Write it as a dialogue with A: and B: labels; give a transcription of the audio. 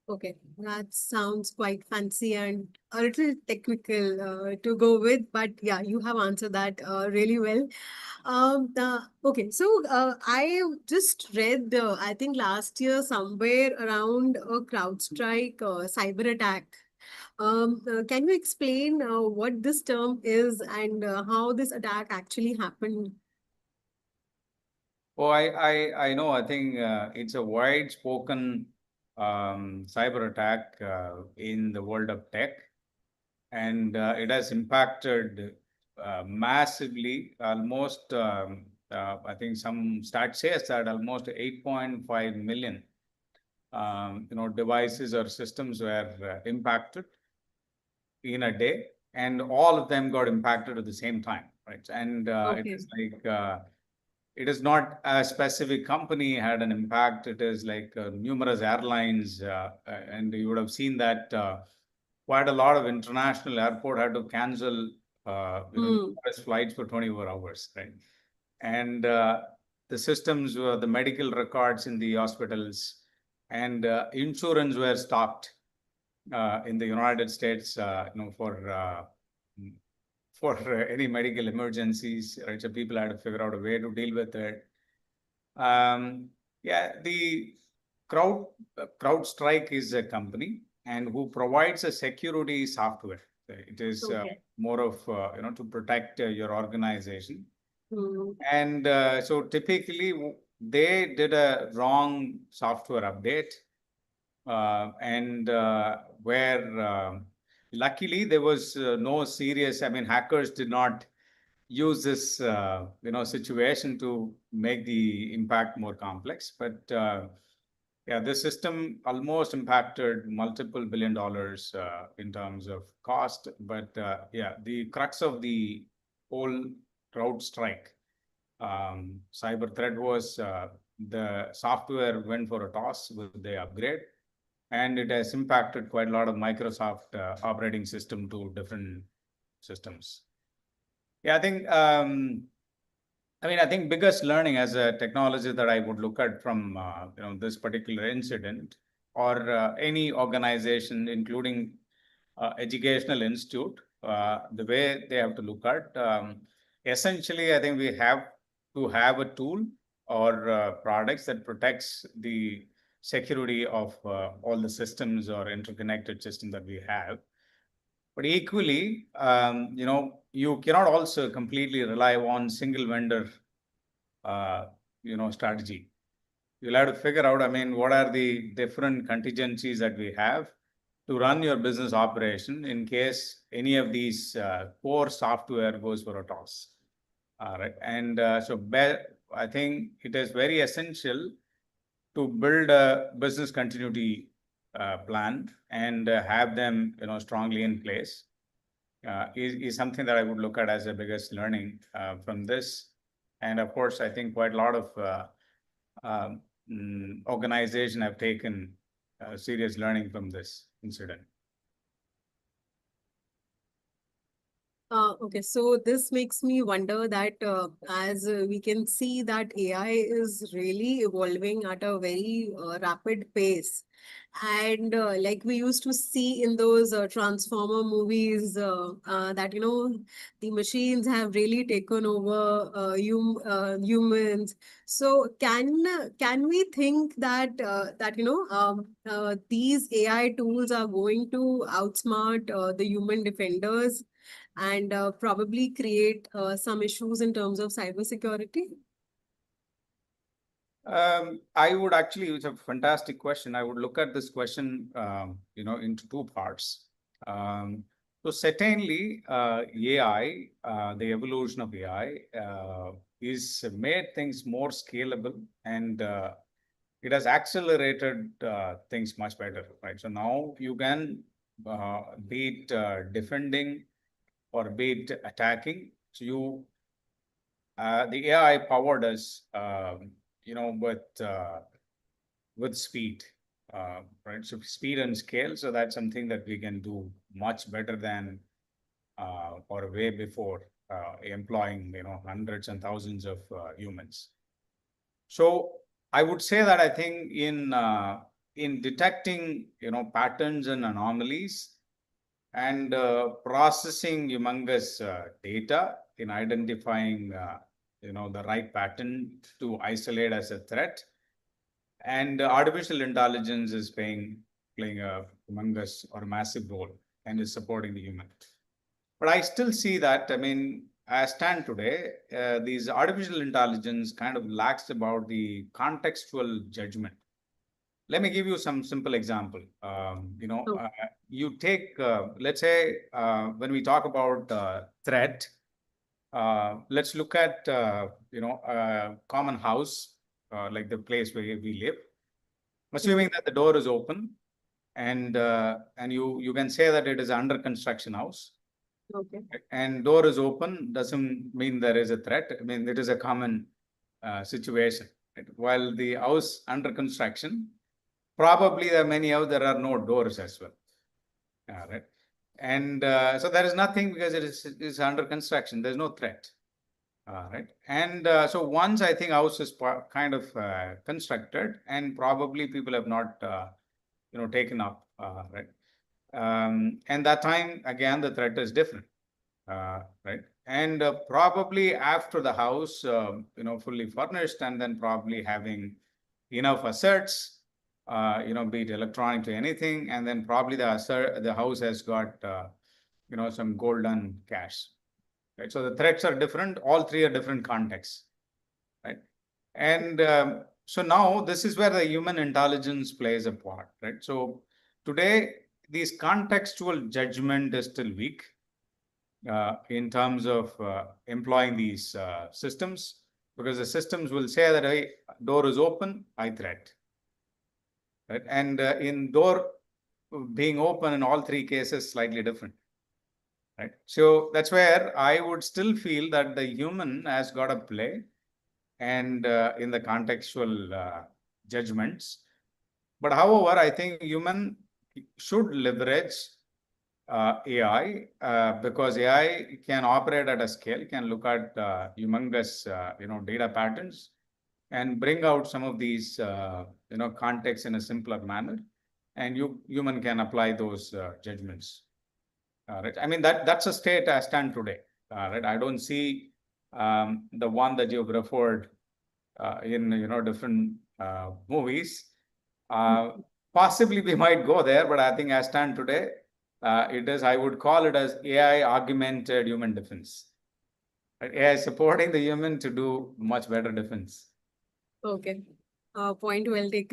A: Okay, that sounds quite fancy and a little technical to go with, but yeah, you have answered that really well. Okay, so I just read, I think last year somewhere around a CrowdStrike cyber attack. Can you explain what this term is and how this attack actually happened?
B: Oh, I know. I think it's a wide spoken cyber attack in the world of tech, and it has impacted massively. Almost, I think some stat says that almost 8.5 million, devices or systems were impacted in a day, and all of them got impacted at the same time, right? And it
A: Okay.
B: is like it is not a specific company had an impact. It is like numerous airlines, and you would have seen that quite a lot of international airport had to cancel,
A: Hmm.
B: numerous flights for 24 hours, right? And the systems were the medical records in the hospitals, and insurance were stopped in the United States, for any medical emergencies, right? So people had to figure out a way to deal with it. Yeah, the CrowdStrike is a company and who provides a security software. It is
A: Okay.
B: more of to protect your organization.
A: Hmm.
B: And so typically they did a wrong software update, and where luckily there was no serious. I mean, hackers did not use this situation to make the impact more complex, but yeah, the system almost impacted multiple billion dollars in terms of cost. But yeah, the crux of the whole CrowdStrike cyber threat was the software went for a toss with the upgrade, and it has impacted quite a lot of Microsoft operating system to different systems. Yeah, I think biggest learning as a technology that I would look at from this particular incident, or any organization, including educational institute, the way they have to look at. Essentially, I think we have to have a tool or products that protects the security of all the systems or interconnected system that we have. But equally, you cannot also completely rely on single vendor, uh, strategy. You'll have to figure out, I mean, what are the different contingencies that we have to run your business operation in case any of these core software goes for a toss. All right. And I think it is very essential to build a business continuity plan and have them, strongly in place. Is something that I would look at as the biggest learning from this. And of course, I think quite a lot of organization have taken serious learning from this incident.
A: Okay, so this makes me wonder that as we can see that AI is really evolving at a very rapid pace. And like we used to see in those Transformer movies, that, the machines have really taken over humans. So can we think that, these AI tools are going to outsmart the human defenders? And probably create some issues in terms of cybersecurity?
B: I would actually, it's a fantastic question. I would look at this question, into two parts. So certainly, AI, the evolution of AI, is made things more scalable, and it has accelerated things much better, right? So now you can be it defending or be it attacking. So the AI powered us, with speed, right? So speed and scale. So that's something that we can do much better than or way before employing hundreds and thousands of humans. So I would say that I think in detecting, patterns and anomalies and processing humongous data in identifying, the right pattern to isolate as a threat. And artificial intelligence is playing a humongous or massive role and is supporting the human. But I still see that, I mean, as stand today, these artificial intelligence kind of lacks about the contextual judgment. Let me give you some simple example.
A: Oh,
B: You take, let's say, when we talk about threat, let's look at, a common house, like the place where we live. Assuming that the door is open, and you can say that it is under construction house,
A: okay.
B: and door is open doesn't mean there is a threat. I mean, it is a common situation. Right? While the house under construction, probably there are many out there are no doors as well. Right. And so there is nothing because it is under construction. There's no threat. Right. And so once I think house is kind of constructed, and probably people have not taken up. Right. And that time again the threat is different. Right. And probably after the house, fully furnished, and then probably having enough assets, be it electronic to anything, and then probably the house has got, some golden cash. Right. So the threats are different. All three are different contexts. Right. And so now this is where the human intelligence plays a part. Right. So today, these contextual judgment is still weak in terms of employing these systems, because the systems will say that, hey, door is open, I threat. Right? And in door being open in all three cases, slightly different. Right? So that's where I would still feel that the human has got to play, and in the contextual judgments. But however, I think human should leverage AI, because AI can operate at a scale, can look at humongous, data patterns, and bring out some of these, contexts in a simpler manner, and human can apply those judgments. Right. I mean that's a state I stand today. Right. I don't see the one that you've referred in different movies. Possibly we might go there, but I think I stand today. I would call it as AI augmented human defense. Right? AI supporting the human to do much better defense.
A: Okay. Point well taken.